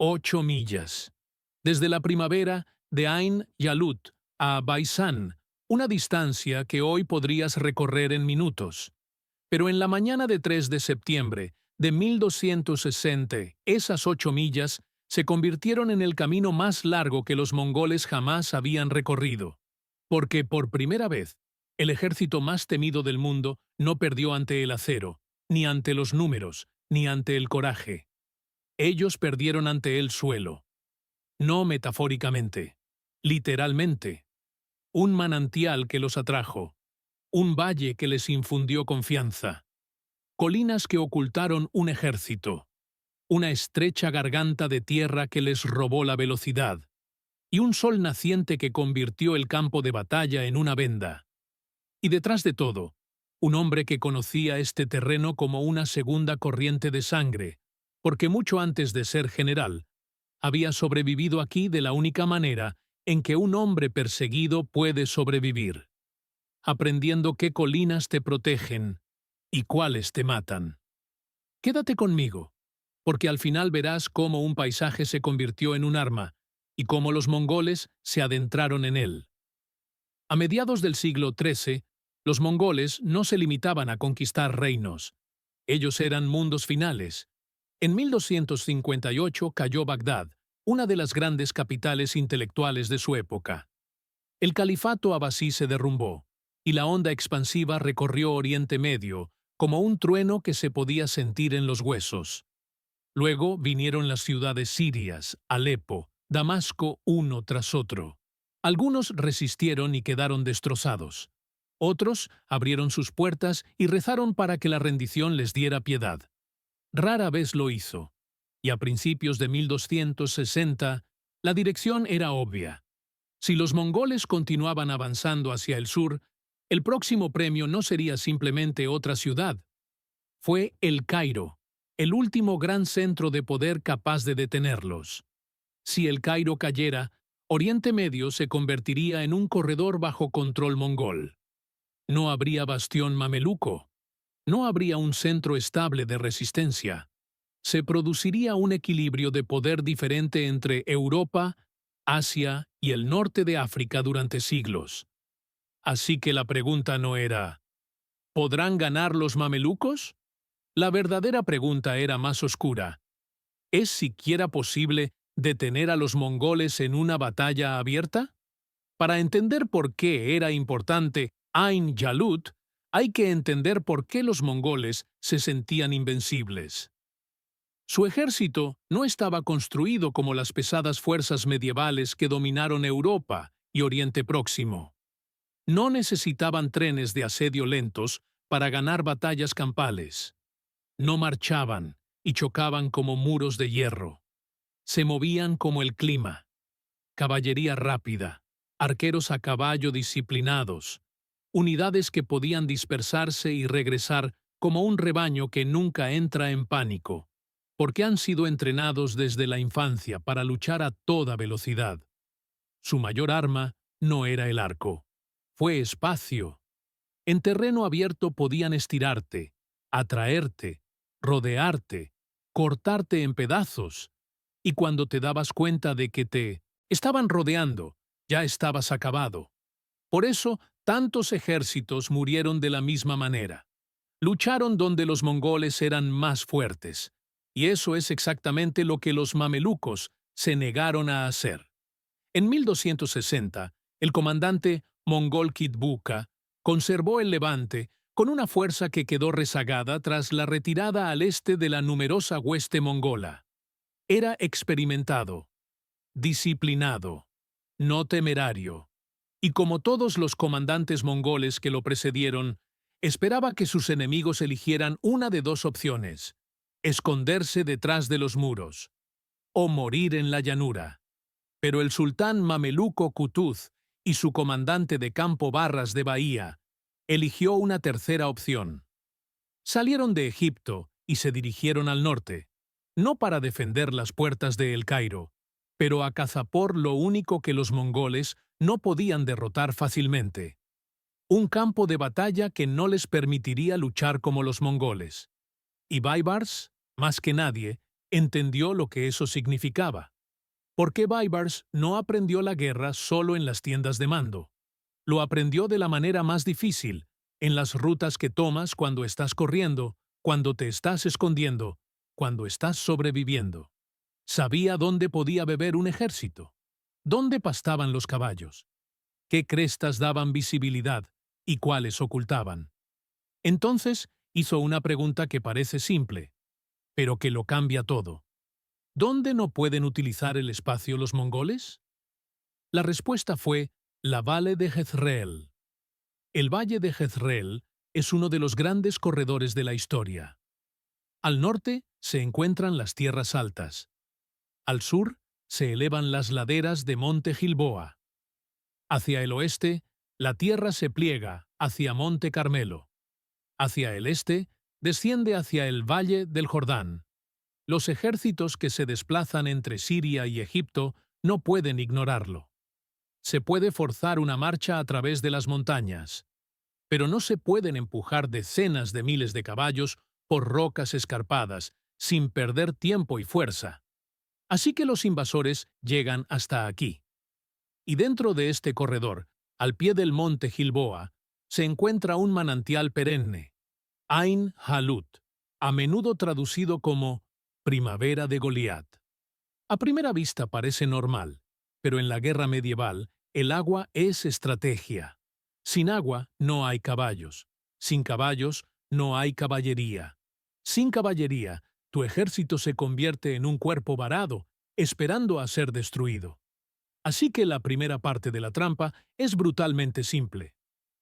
8 millas. Desde la primavera de Ain Yalut a Baisan, una distancia que hoy podrías recorrer en minutos. Pero en la mañana de 3 de septiembre de 1260, esas 8 millas se convirtieron en el camino más largo que los mongoles jamás habían recorrido. Porque por primera vez, el ejército más temido del mundo no perdió ante el acero, ni ante los números, ni ante el coraje. Ellos perdieron ante el suelo. No metafóricamente, literalmente. Un manantial que los atrajo, un valle que les infundió confianza, colinas que ocultaron un ejército, una estrecha garganta de tierra que les robó la velocidad, y un sol naciente que convirtió el campo de batalla en una venda. Y detrás de todo, un hombre que conocía este terreno como una segunda corriente de sangre, porque mucho antes de ser general, había sobrevivido aquí de la única manera en que un hombre perseguido puede sobrevivir, aprendiendo qué colinas te protegen y cuáles te matan. Quédate conmigo, porque al final verás cómo un paisaje se convirtió en un arma y cómo los mongoles se adentraron en él. A mediados del siglo XIII, los mongoles no se limitaban a conquistar reinos. Ellos eran mundos finales. En 1258 cayó Bagdad, una de las grandes capitales intelectuales de su época. El califato abasí se derrumbó, y la onda expansiva recorrió Oriente Medio, como un trueno que se podía sentir en los huesos. Luego vinieron las ciudades sirias, Alepo, Damasco, uno tras otro. Algunos resistieron y quedaron destrozados. Otros abrieron sus puertas y rezaron para que la rendición les diera piedad. Rara vez lo hizo, y a principios de 1260 la dirección era obvia. Si los mongoles continuaban avanzando hacia el sur, el próximo premio no sería simplemente otra ciudad. Fue El Cairo, el último gran centro de poder capaz de detenerlos. Si El Cairo cayera, Oriente Medio se convertiría en un corredor bajo control mongol. No habría bastión mameluco. No habría un centro estable de resistencia. Se produciría un equilibrio de poder diferente entre Europa, Asia y el norte de África durante siglos. Así que la pregunta no era ¿podrán ganar los mamelucos? La verdadera pregunta era más oscura. ¿Es siquiera posible detener a los mongoles en una batalla abierta? Para entender por qué era importante Ain Jalut, hay que entender por qué los mongoles se sentían invencibles. Su ejército no estaba construido como las pesadas fuerzas medievales que dominaron Europa y Oriente Próximo. No necesitaban trenes de asedio lentos para ganar batallas campales. No marchaban y chocaban como muros de hierro. Se movían como el clima. Caballería rápida, arqueros a caballo disciplinados, unidades que podían dispersarse y regresar como un rebaño que nunca entra en pánico, porque han sido entrenados desde la infancia para luchar a toda velocidad. Su mayor arma no era el arco, fue espacio. En terreno abierto podían estirarte, atraerte, rodearte, cortarte en pedazos, y cuando te dabas cuenta de que te estaban rodeando, ya estabas acabado. Por eso, tantos ejércitos murieron de la misma manera. Lucharon donde los mongoles eran más fuertes, y eso es exactamente lo que los mamelucos se negaron a hacer. En 1260, el comandante mongol Kitbuka conservó el Levante con una fuerza que quedó rezagada tras la retirada al este de la numerosa hueste mongola. Era experimentado, disciplinado, no temerario, y como todos los comandantes mongoles que lo precedieron, esperaba que sus enemigos eligieran una de dos opciones: esconderse detrás de los muros o morir en la llanura. Pero el sultán mameluco Kutuz y su comandante de campo Barras de Bahía eligió una tercera opción. Salieron de Egipto y se dirigieron al norte, no para defender las puertas de El Cairo, pero a cazapor lo único que los mongoles no podían derrotar fácilmente: un campo de batalla que no les permitiría luchar como los mongoles. Y Baibars, más que nadie, Entendió lo que eso significaba. ¿Por qué Baibars no aprendió la guerra solo en las tiendas de mando? Lo aprendió de la manera más difícil, en las rutas que tomas cuando estás corriendo, cuando te estás escondiendo, cuando estás sobreviviendo. Sabía dónde podía beber un ejército, dónde pastaban los caballos, qué crestas daban visibilidad y cuáles ocultaban. Entonces hizo una pregunta que parece simple, pero que lo cambia todo. ¿Dónde no pueden utilizar el espacio los mongoles? La respuesta fue la Valle de Jezreel. El Valle de Jezreel es uno de los grandes corredores de la historia. Al norte se encuentran las tierras altas. Al sur se elevan las laderas de Monte Gilboa. Hacia el oeste, la tierra se pliega hacia Monte Carmelo. Hacia el este, desciende hacia el Valle del Jordán. Los ejércitos que se desplazan entre Siria y Egipto no pueden ignorarlo. Se puede forzar una marcha a través de las montañas, pero no se pueden empujar decenas de miles de caballos por rocas escarpadas sin perder tiempo y fuerza. Así que los invasores llegan hasta aquí. Y dentro de este corredor, al pie del monte Gilboa, se encuentra un manantial perenne, Ain Jalut, a menudo traducido como Primavera de Goliat. A primera vista parece normal, pero en la guerra medieval el agua es estrategia. Sin agua no hay caballos. Sin caballos no hay caballería. Sin caballería, tu ejército se convierte en un cuerpo varado, esperando a ser destruido. Así que la primera parte de la trampa es brutalmente simple.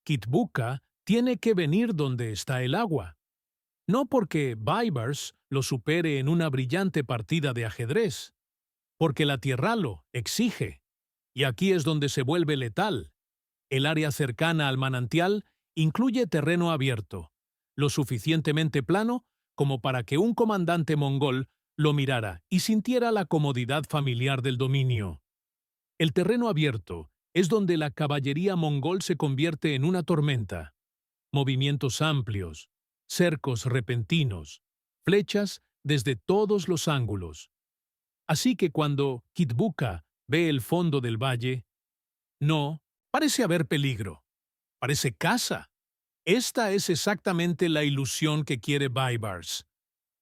Kitbuka tiene que venir donde está el agua. No porque Baibars lo supere en una brillante partida de ajedrez, porque la tierra lo exige. Y aquí es donde se vuelve letal. El área cercana al manantial incluye terreno abierto, lo suficientemente plano como para que un comandante mongol lo mirara y sintiera la comodidad familiar del dominio. El terreno abierto es donde la caballería mongol se convierte en una tormenta. Movimientos amplios, cercos repentinos, flechas desde todos los ángulos. Así que cuando Kitbuka ve el fondo del valle, no parece haber peligro, parece caza. Esta es exactamente la ilusión que quiere Baibars,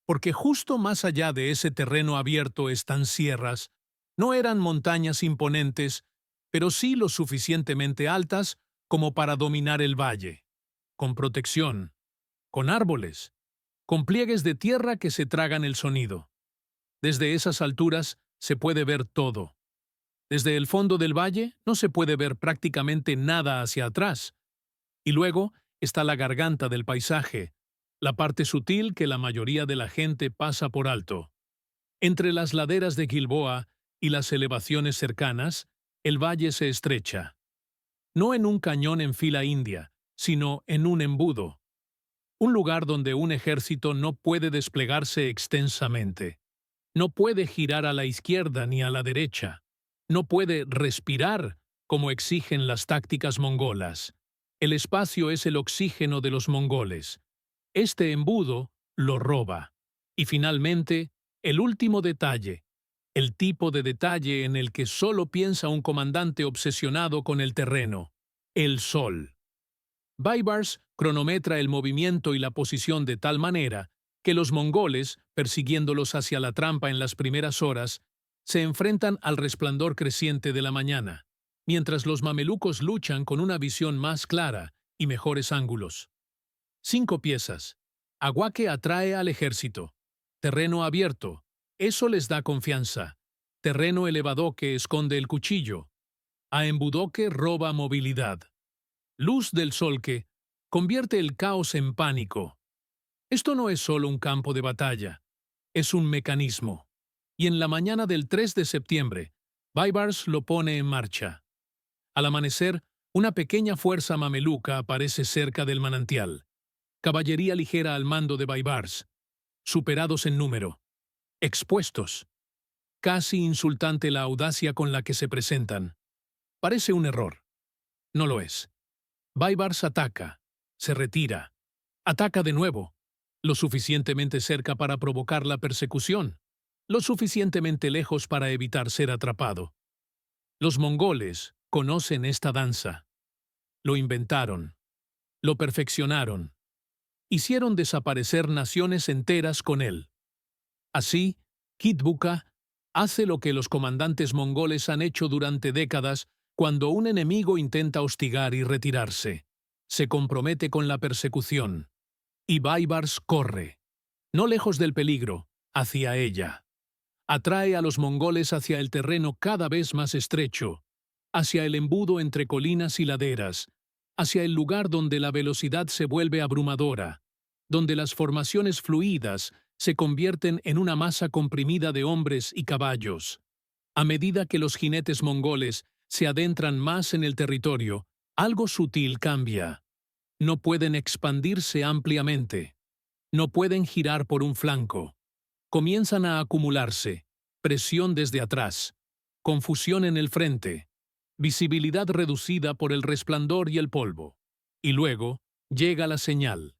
porque justo más allá de ese terreno abierto están sierras. No eran montañas imponentes, pero sí lo suficientemente altas como para dominar el valle, con protección, con árboles, con pliegues de tierra que se tragan el sonido. Desde esas alturas se puede ver todo. Desde el fondo del valle no se puede ver prácticamente nada hacia atrás. Y luego está la garganta del paisaje, la parte sutil que la mayoría de la gente pasa por alto. Entre las laderas de Gilboa y las elevaciones cercanas, el valle se estrecha. No en un cañón en fila india, sino en un embudo. Un lugar donde un ejército no puede desplegarse extensamente. No puede girar a la izquierda ni a la derecha. No puede respirar como exigen las tácticas mongolas. El espacio es el oxígeno de los mongoles. Este embudo lo roba. Y finalmente, el último detalle, el tipo de detalle en el que solo piensa un comandante obsesionado con el terreno, el sol. Baibars cronometra el movimiento y la posición de tal manera que los mongoles, persiguiéndolos hacia la trampa en las primeras horas, se enfrentan al resplandor creciente de la mañana, mientras los mamelucos luchan con una visión más clara y mejores ángulos. 5 piezas. Agua que atrae al ejército. Terreno abierto. Eso les da confianza. Terreno elevado que esconde el cuchillo. A embudo que roba movilidad. Luz del sol que convierte el caos en pánico. Esto no es solo un campo de batalla, es un mecanismo. Y en la mañana del 3 de septiembre, Baibars lo pone en marcha. Al amanecer, una pequeña fuerza mameluca aparece cerca del manantial. Caballería ligera al mando de Baibars. Superados en número. Expuestos. Casi insultante la audacia con la que se presentan. Parece un error. No lo es. Baibars ataca. Se retira. Ataca de nuevo. Lo suficientemente cerca para provocar la persecución. lo suficientemente lejos para evitar ser atrapado. Los mongoles conocen esta danza. Lo inventaron, lo perfeccionaron, hicieron desaparecer naciones enteras con él. Así, Kitbuka hace lo que los comandantes mongoles han hecho durante décadas cuando un enemigo intenta hostigar y retirarse. Se compromete con la persecución. Y Baibars corre, no lejos del peligro, hacia ella. Atrae a los mongoles hacia el terreno cada vez más estrecho, hacia el embudo entre colinas y laderas, hacia el lugar donde la velocidad se vuelve abrumadora, donde las formaciones fluidas se convierten en una masa comprimida de hombres y caballos. A medida que los jinetes mongoles se adentran más en el territorio, algo sutil cambia. No pueden expandirse ampliamente. No pueden girar por un flanco. Comienzan a acumularse. Presión desde atrás. Confusión en el frente. Visibilidad reducida por el resplandor y el polvo. Y luego llega la señal.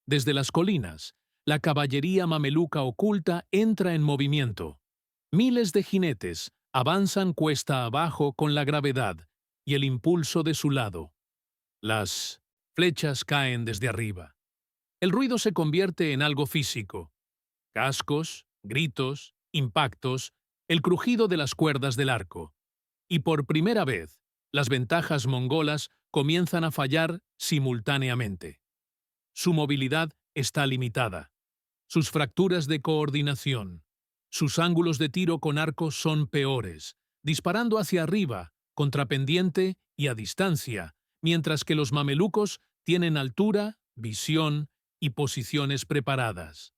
Desde las colinas, la caballería mameluca oculta entra en movimiento. Miles de jinetes avanzan cuesta abajo con la gravedad y el impulso de su lado. Las flechas caen desde arriba. El ruido se convierte en algo físico. Cascos, gritos, impactos, el crujido de las cuerdas del arco. Y por primera vez, las ventajas mongolas comienzan a fallar simultáneamente. Su movilidad está limitada. Sus fracturas de coordinación. Sus ángulos de tiro con arco son peores, disparando hacia arriba, contrapendiente y a distancia, mientras que los mamelucos tienen altura, visión y posiciones preparadas.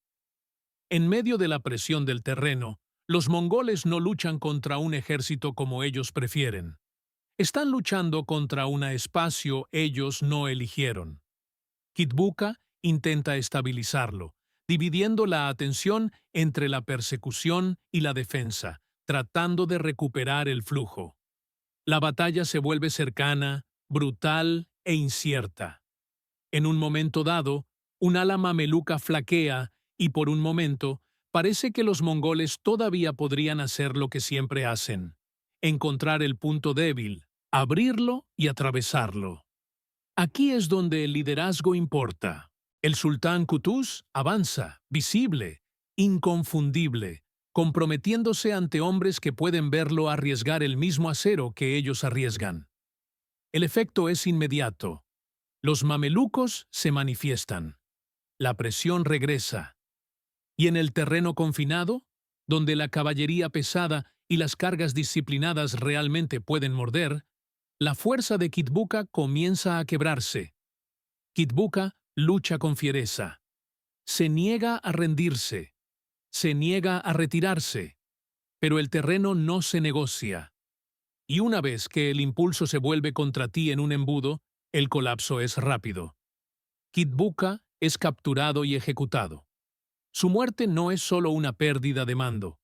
En medio de la presión del terreno, los mongoles no luchan contra un ejército como ellos prefieren. Están luchando contra un espacio ellos no eligieron. Kitbuka intenta estabilizarlo, dividiendo la atención entre la persecución y la defensa, tratando de recuperar el flujo. La batalla se vuelve cercana, brutal e incierta. En un momento dado, un ala mameluca flaquea y por un momento parece que los mongoles todavía podrían hacer lo que siempre hacen: encontrar el punto débil, abrirlo y atravesarlo. Aquí es donde el liderazgo importa. El sultán Qutuz avanza, visible, inconfundible, comprometiéndose ante hombres que pueden verlo arriesgar el mismo acero que ellos arriesgan. El efecto es inmediato. Los mamelucos se manifiestan. La presión regresa. Y en el terreno confinado, donde la caballería pesada y las cargas disciplinadas realmente pueden morder, la fuerza de Kitbuka comienza a quebrarse. Kitbuka lucha con fiereza. Se niega a rendirse. Se niega a retirarse. Pero el terreno no se negocia. Y una vez que el impulso se vuelve contra ti en un embudo, el colapso es rápido. Kitbuka es capturado y ejecutado. Su muerte no es solo una pérdida de mando.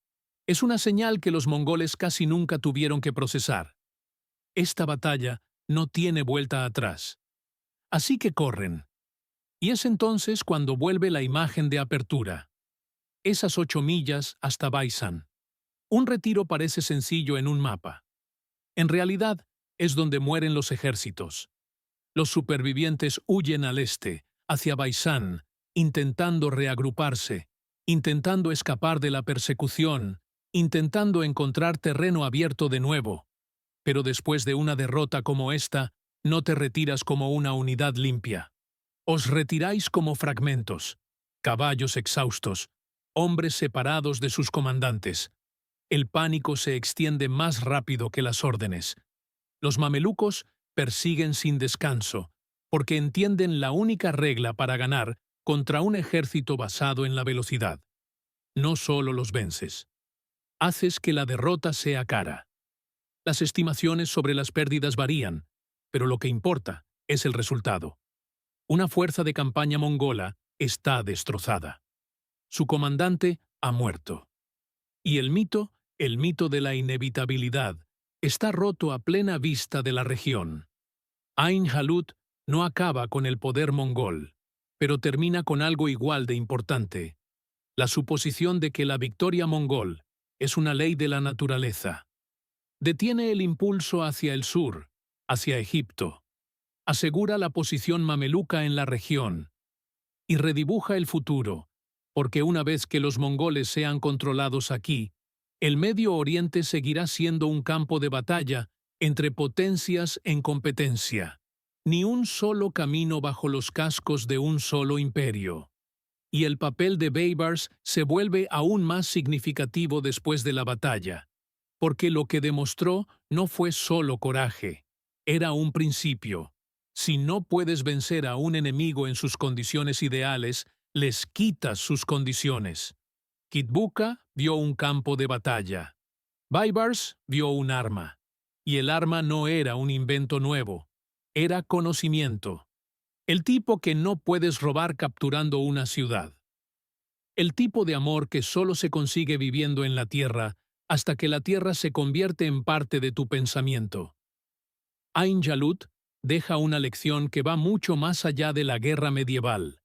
Es una señal que los mongoles casi nunca tuvieron que procesar. Esta batalla no tiene vuelta atrás. Así que corren. Y es entonces cuando vuelve la imagen de apertura. Esas 8 millas hasta Baisan. Un retiro parece sencillo en un mapa. En realidad, es donde mueren los ejércitos. Los supervivientes huyen al este, hacia Baisan, intentando reagruparse, intentando escapar de la persecución, intentando encontrar terreno abierto de nuevo. Pero después de una derrota como esta, no te retiras como una unidad limpia. Os retiráis como fragmentos, caballos exhaustos, hombres separados de sus comandantes. El pánico se extiende más rápido que las órdenes. Los mamelucos persiguen sin descanso, porque entienden la única regla para ganar contra un ejército basado en la velocidad. No solo los vences. Haces que la derrota sea cara. Las estimaciones sobre las pérdidas varían, pero lo que importa es el resultado. Una fuerza de campaña mongola está destrozada. Su comandante ha muerto. Y el mito de la inevitabilidad, está roto a plena vista de la región. Ain Jalut no acaba con el poder mongol, pero termina con algo igual de importante: la suposición de que la victoria mongol es una ley de la naturaleza. Detiene el impulso hacia el sur, hacia Egipto. Asegura la posición mameluca en la región. Y redibuja el futuro, porque una vez que los mongoles sean controlados aquí, el Medio Oriente seguirá siendo un campo de batalla entre potencias en competencia. Ni un solo camino bajo los cascos de un solo imperio. Y el papel de Baibars se vuelve aún más significativo después de la batalla, porque lo que demostró no fue solo coraje, era un principio. Si no puedes vencer a un enemigo en sus condiciones ideales, les quitas sus condiciones. Kitbuka vio un campo de batalla. Baibars vio un arma. Y el arma no era un invento nuevo, era conocimiento. El tipo que no puedes robar capturando una ciudad. El tipo de amor que solo se consigue viviendo en la tierra hasta que la tierra se convierte en parte de tu pensamiento. Ain Jalut deja una lección que va mucho más allá de la guerra medieval.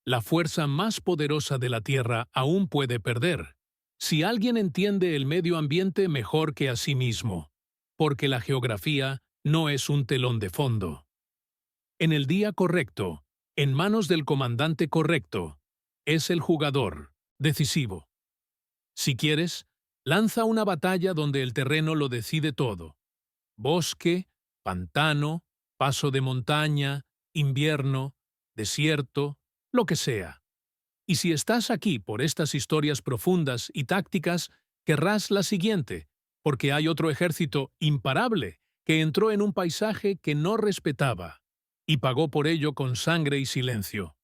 La fuerza más poderosa de la tierra aún puede perder, si alguien entiende el medio ambiente mejor que a sí mismo, porque la geografía no es un telón de fondo. En el día correcto, en manos del comandante correcto, es el jugador decisivo. Si quieres, lanza una batalla donde el terreno lo decide todo. Bosque, pantano, paso de montaña, invierno, desierto, lo que sea. Y si estás aquí por estas historias profundas y tácticas, querrás la siguiente, porque hay otro ejército imparable que entró en un paisaje que no respetaba y pagó por ello con sangre y silencio.